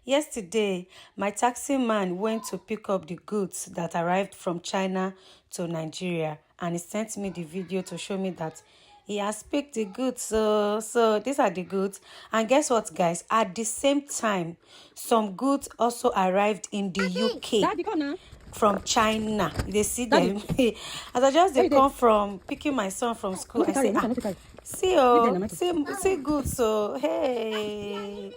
Yesterday, my taxi man went to pick up the goods that arrived from China to Nigeria, and he sent me the video to show me that he has picked the goods. So these are the goods. And guess what, guys? At the same time, some goods also arrived in the UK from China. They see them. As I just they come from picking my son from school, I say, see good. So hey.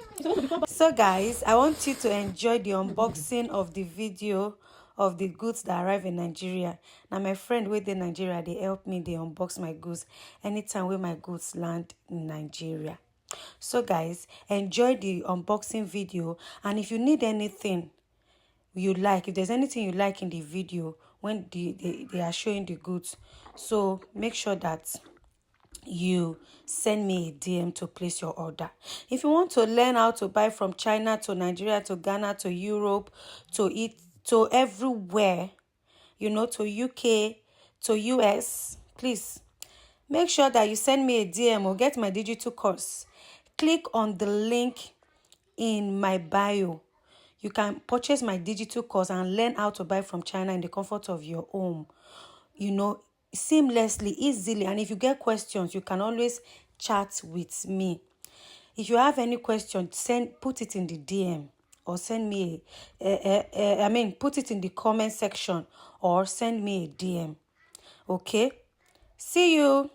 So guys, I want you to enjoy the unboxing of the video of the goods that arrive in Nigeria. Now my friend with in Nigeria, they help me, they unbox my goods anytime when my goods land in Nigeria. So guys, enjoy the unboxing video, and if you need anything you like, if there's anything you like in the video when they are showing the goods, so make sure that you send me a DM to place your order. If you want to learn how to buy from China to Nigeria to Ghana to Europe to everywhere, to UK to US, please make sure that you send me a DM or get my digital course. Click on the link in my bio. You can purchase my digital course and learn how to buy from China in the comfort of your home, seamlessly, easily. And if you get questions, you can always chat with me. If you have any question, put it in the DM or send me put it in the comment section or send me a DM. Okay? See you.